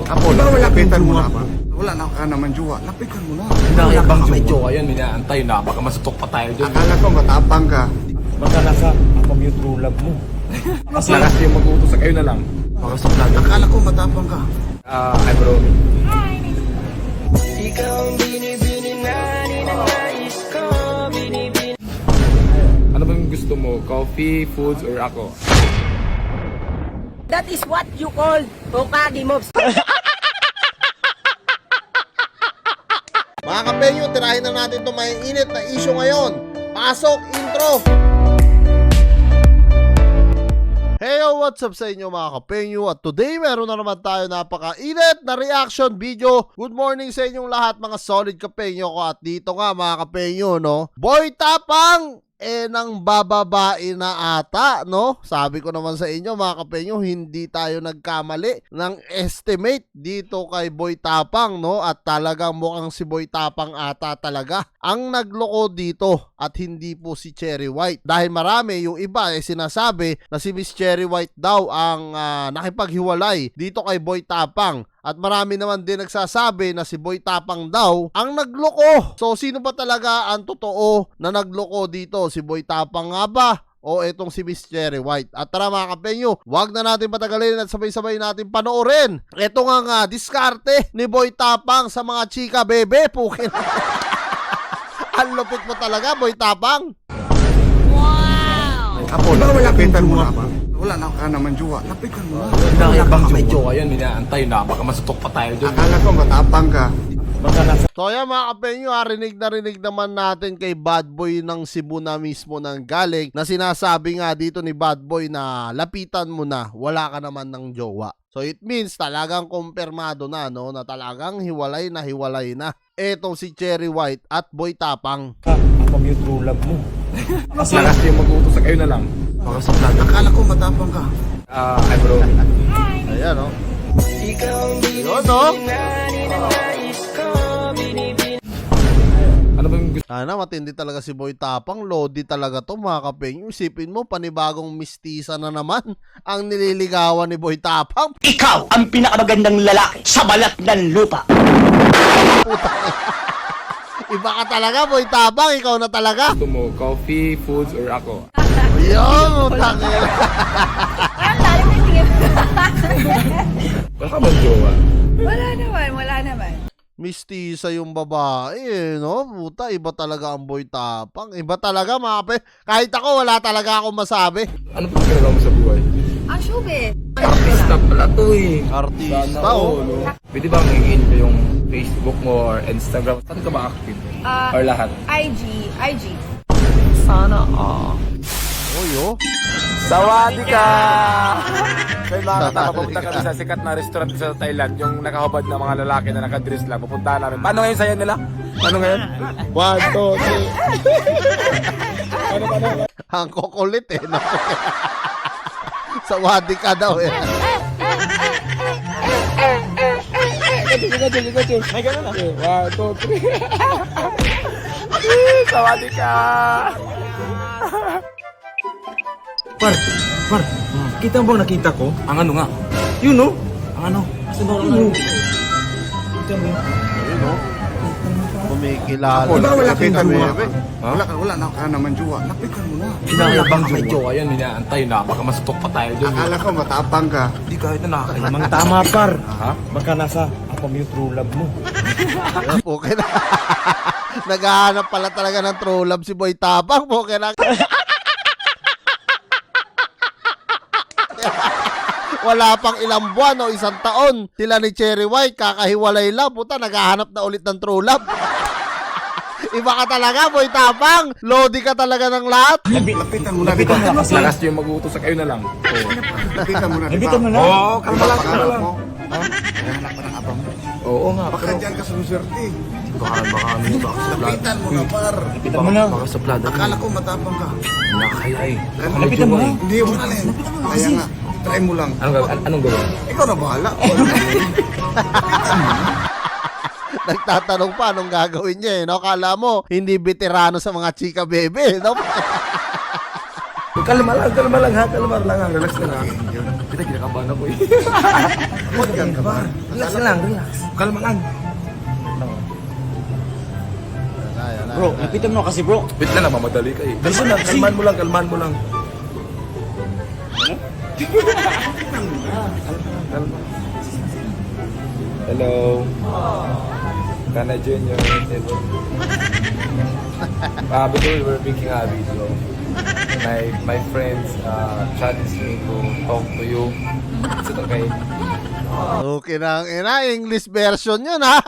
Apo, lapitan mo na. Wala na ka naman jowa. Lapitan mo na. Wala bang may jowa yan, minaantay na. Baka masutok pa tayo dyan. Akala ko matapang ka. Baka nasa apam yung true love mo. Kasi lakas yung mag-uutos sa kayo na lang. Baka suplado. Akala ko matapang ka. I'm Romy. Ano bang gusto mo? Coffee, foods, or ako? That is what you call Hokage moves. Mga kapenyo, tirahin na natin itong may init na issue ngayon. Pasok, intro! Heyo, what's up sa inyo mga kapenyo? At today, meron na naman tayo napaka-init na reaction video. Good morning sa inyong lahat mga solid kapenyo ko. At dito nga mga kapenyo, no? Boy Tapang! Nang bababae na ata, no? Sabi ko naman sa inyo mga kapenyo, hindi tayo nagkamali ng estimate dito kay Boy Tapang, no? At talagang mukhang si Boy Tapang ata talaga ang nagloko dito at hindi po si Cherry White. Dahil marami, yung iba sinasabi na si Miss Cherry White daw ang nakipaghiwalay dito kay Boy Tapang. At marami naman din nagsasabi na si Boy Tapang daw ang nagloko. So sino ba talaga ang totoo na nagloko dito? Si Boy Tapang nga ba? O etong si Miss Cherry White? At tara mga kapenyo, wag na natin patagalin at sabay-sabay natin panoorin. Ito nga diskarte ni Boy Tapang sa mga chika bebe. Pukin. Ang lupit mo talaga, Boy Tapang. Apo, lapitan mo na. Wala na ka naman jowa. Lapitan mo na. Wala bang may jowa yan, minaantay na. Baka masutok pa tayo dyan. Akala ko matapang ka. Baka nasa So yan mga kapenyo, rinig naman natin kay Bad Boy ng Cebu na mismo ng galing na sinasabi nga dito ni Bad Boy na lapitan mo na, wala ka naman ng jowa. So it means talagang kumpirmado na, no, na talagang hiwalay na. Etong si Cherry White at Boy Tapang. apam yung true love mo. Kasi lakas yung mag-uutos sa kayo na lang. Baka suplado. Akala ko matapang ka. I'm Romy. Ayan, no. Yun, no. Ano bang gusto? Sana matindi talaga si Boy Tapang. Lodi talaga to mga kapenyo. Isipin mo, panibagong mistisa na naman ang nililigawan ni Boy Tapang. Ikaw ang pinakamagandang lalaki sa balat ng lupa. Puta. Iba ka talaga, Boy Tapang. Ikaw na talaga. Gusto mo? Coffee, foods, or ako? Yun, utang. Ang lalim ng tingin. Baka bang jowa? Wala naman. Mistisa yung babae, no? Puta, iba talaga ang Boy Tapang. Iba talaga, mga pe. Kahit ako, wala talaga akong masabi. Ano pa ginagawa mo sa buhay? Ang showbiz. Artista pala to eh. Artista, Sana oh. no? Pwede bang hingin ko yung Facebook mo or Instagram? Saan ka ba active? Or lahat? IG. Oy, oh. Sawadi ka! May mga nakapunta kami sa sikat na restaurant sa Thailand, yung nakahubad na mga lalaki na nakadress lang. Pupuntahan namin. Paano ngayon sayo nila? Paano ngayon? 1, 2, 3. Ang kukulit, eh. No? Sawadi ka daw, eh. May gano'n na. 1, 2, 3. Sawadi ka! Par, kita mo bang nakita ko? Ang ano nga? Yun no? Ang ano? Yun. Ayun, oh. Kumikilala. Apo, na lapitan mo na. bebe. Wala na ka naman jowa. Lapitan mo na. Wala bang may jowa yan, minaantay na. Baka masutok pa tayo dyan. Akala ko matapang ka. Hindi kahit na nakakailan. Namang tama par. Ha? Baka nasa apam yung true love mo. Okay na. Naghahanap pala talaga ng true love si Boy Tapang. Okay na. Wala pang ilang buwan o isang taon. Sila ni Cherry White, kakahiwalay lang. Puta, naghahanap na ulit ng true love. Iba ka talaga, Boy Tapang. Lodi ka talaga ng lahat. Lapitan mo na. Lapitan mo na kasi. Lakas yung mag-uutos sa kayo na lang. Lapitan mo na. Lapitan mo na. Oo, kalma lang, kalma lang. Anak pa ng abang mo. Oo nga, Baka dyan ka sa Luzerte. baka ano ba? Lapitan mo na, par. Lapitan mo na. Baka sa plada. Akala ko matapang ka. Nakaya eh. Lapitan mo na. Hindi mo na rin. Kaya nga, try mo lang. Anong gawin? Ikaw na bahala. Nagtatanong pa anong gagawin niya, eh, no? Kala mo, hindi veterano sa mga chika bebe, no? Kalma lang ha. Kalma lang. Relax lang ha. Kita kinakabahan ako eh. Huwag yan, par. Relax na lang, relax. Kalma lang. Yan na. Bro, lapitan mo kasi bro. Wait lang, mamadali ka eh. Kalmahan mo lang, kalmahan mo lang. Kalma. Hello. Kana Junior. Before we were making a video, my friends challenged me to talk to you. Is it okay? Okay na, English version yun, ha?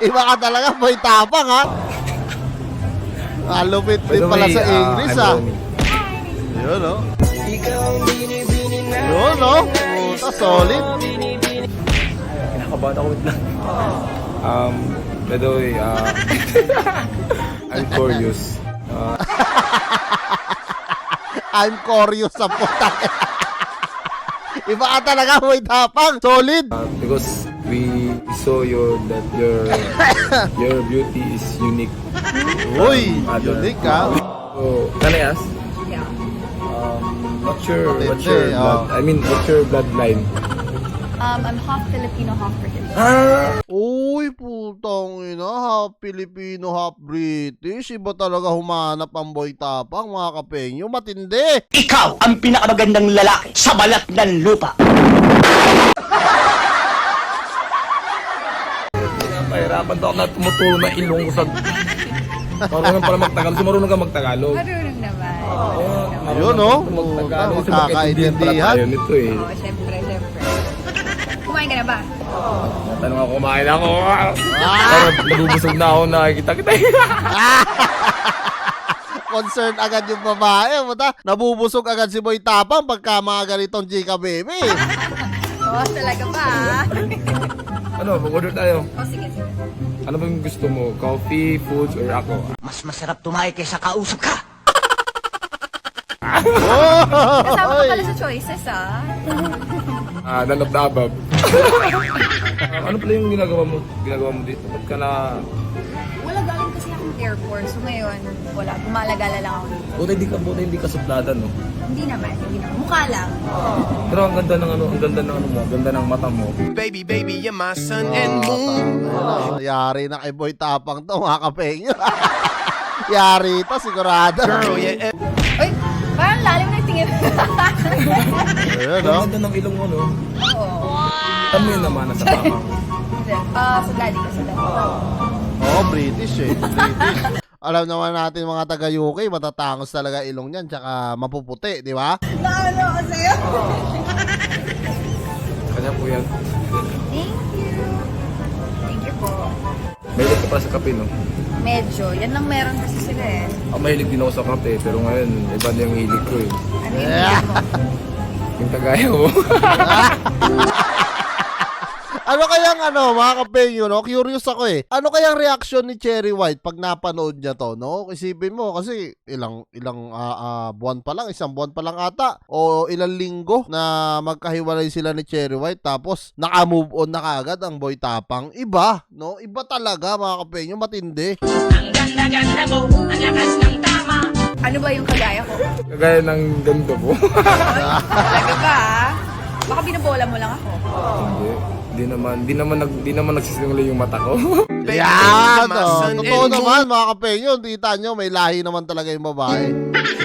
Iba ka talaga, boy tapang, ha? Malupit din pala sa English, ha? Yun, no? Yun, no? Puta, solid. Kinakabahan ako lang. By the way, I'm curious. I'm curious sa puta. Iba ka talaga, boy tapang. Solid. Because we saw that your beauty is unique. Uy, Other- unique, ha? So, can I ask? Yeah. What's your Matindi, blood? I mean, what's your bloodline? I'm half Filipino, half British. Uy, putang ina, half Filipino, half British. Iba talaga humanap ang boy tapang, mga kapenyo. Matindi. Ikaw ang pinakamagandang lalaki sa balat ng lupa. Pahirapan daw ako na tumutulong na ilong ko sa... Marunong pala magtagalog. So, marunong ka magtagalog. Marunong naman. Ayun, no? Magtagalog. Kasi Puta, magkaintindihan pala magkakaintindihan. tayo nito eh. Oo, syempre. Kumain ka na ba? Tanong ako, kumain ako. Pero nabubusog na ako, nakikita kita. Concerned agad yung babae. Puta, nabubusog agad si boy tapang pagka mga ganitong chika baby. Oo, talaga ba? Ano, mag-order tayo. Oh, sige. Ano ba yung gusto mo? Coffee, foods, or ako? Mas masarap tumayo kaysa kausap ka. Kasama ka Oy. pala sa choices, ah. None of the above. Ano pala yung ginagawa mo? Ginagawa mo dito? Ba't ka na... Wala, galing kasi akong airport. So ngayon, wala. Gumalagala lang ako dito. Buti hindi ka suplada, no? Hindi naman. Mukha lang. Pero ang ganda ng mo, ang ganda ng mata mo. Baby, baby, you're my sun and moon. Yari na kay boy tapang to, mga kapenyo. Yari ito, sigurado. Girl, yeah. Uy, parang lalim na tingin. Ayun, no? Ang ganda ng ilong mo, no? Oo. Tama yun naman, nasa papa. Sa daddy ko, sa daddy ko. Oo, British eh. British. Alam naman natin mga taga-UK, matatangos talaga ilong niyan, tsaka mapuputi, di ba? Naano ko sa'yo? Kanya po yan. Thank you. Thank you po. Mahilig ka pa sa kape, no? Medyo. Yan lang meron kasi sila eh. Ako mahilig din ako sa kape, pero ngayon, iba na yung hilig ko eh. Ano yung hilig mo? Yung kagaya mo. Ano kayang mga kapenyo, no? Curious ako eh. Ano kayang reaction ni Cherry White pag napanood niya to, no? Isipin mo kasi ilang buwan pa lang, isang buwan pa lang ata o ilang linggo na magkahiwalay sila ni Cherry White tapos naka-move on na kaagad ang boy tapang. Iba, no? Iba talaga mga kapenyo, matindi. Ang ganda-ganda mo, ang lakas ng tama. Ano ba yung kagaya ko? Kagaya ng ganito po. Talaga ba? Baka binabola mo lang ako. Hindi naman nagsisinungaling yung mata ko. Yan, my oh. sun Totoo and naman mga kapenyo, tita nyo, may lahi naman talaga yung babae.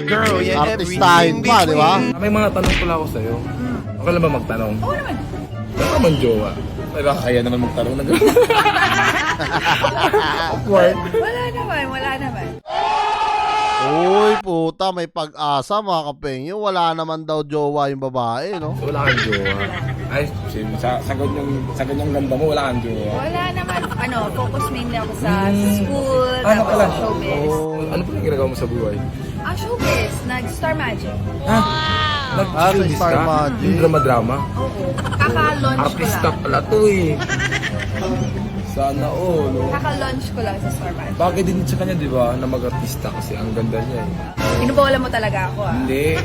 Girl, yeah, Artistahin everything pa, di ba? May mga tanong pala ako sa'yo. Okay lang ba magtanong? Oo naman. Ba't ka man jowa? Pero kaya naman magtanong na gano'n. Awkward. Wala naman. Uy, puta, may pag-asa mga kapenyo. Wala naman daw jowa yung babae, no? So, wala kang jowa. Ay, sa ganyang ganda mo, wala kang jowa. Wala naman. Focus mainly ako sa school, Ano tapos pala? sa showbiz. Ano pa yung ginagawa mo sa buhay? Showbiz. Nag-Star Magic. Nag-showbiz sa Star ka? Magic. Yung drama-drama? Oo. Kaka-launch ko Artista lang. pala to eh. Sana all. No? Kaka-launch ko lang sa Star Magic. Bagay din sa kanya, di ba, na mag-artista kasi ang ganda niya eh. Binubola mo talaga ako, ah. Hindi.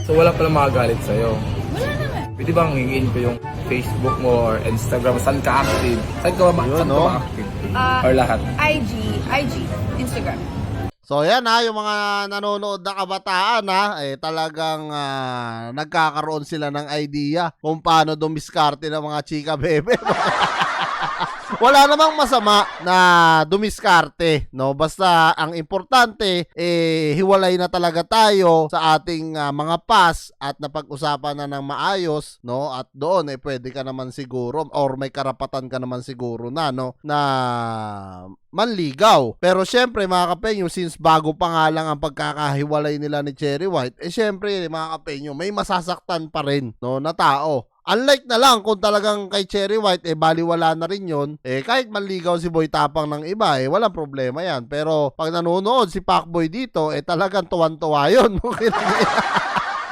So wala pala makagalit sa'yo. Wala naman. Pwede bang hingin ko yung Facebook mo or Instagram? Saan ka active? Saan ka ba Yun, saan ka no? ba active? Or lahat? IG, Instagram. So yan ha, yung mga nanonood na kabataan ha, talagang nagkakaroon sila ng idea kung paano dumiskarte ng mga chika bebe. Wala namang masama na dumiskarte, no? Basta ang importante, hiwalay na talaga tayo sa ating mga past at napag-usapan na ng maayos, no? At doon, pwede ka naman siguro, or may karapatan ka naman siguro na, no? Na manligaw. Pero syempre, mga kapenyo, since bago pa nga lang ang pagkakahiwalay nila ni Cherry White, syempre, mga kapenyo, may masasaktan pa rin, no? Na tao. Unlike na lang kung talagang kay Cherry White, baliwala na rin yun, kahit manligaw si Boy Tapang ng iba, walang problema yan. Pero pag nanonood si Pacboy dito, talagang tuwan-tuwa yun.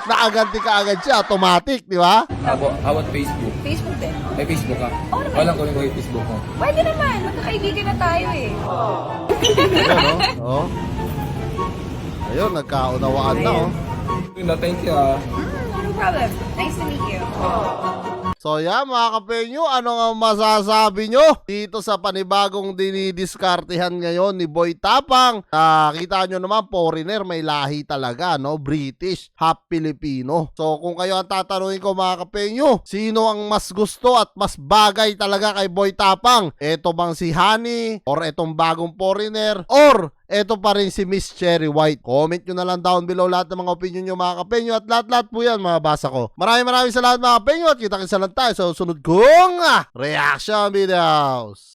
Nakaganti ka agad siya, automatic, di ba? How about Facebook? Facebook din. May Facebook ka? Oo naman. Walang kunin ko yung Facebook mo. Pwede naman. Magkakaibigan na tayo eh. Ayun, oh. Ayun, nagkaunawaan na, oh. Thank you ah. No problem. Nice to meet you. So yan mga kapenyo, ano nga masasabi nyo dito sa panibagong dinidiskartehan ngayon ni Boy Tapang? Kita nyo naman, foreigner, may lahi talaga, no? British, half Filipino. So kung kayo ang tatanungin ko mga kapenyo, sino ang mas gusto at mas bagay talaga kay Boy Tapang? Eto bang si Honey? Or etong bagong foreigner? Or eto pa rin si Miss Cherry White? Comment nyo na lang down below lahat ng mga opinion nyo mga kapenyo, at lahat-lahat po yan mababasa ko. Maraming salamat mga kapenyo, at kita-kita lang tayo sa susunod kong reaction videos.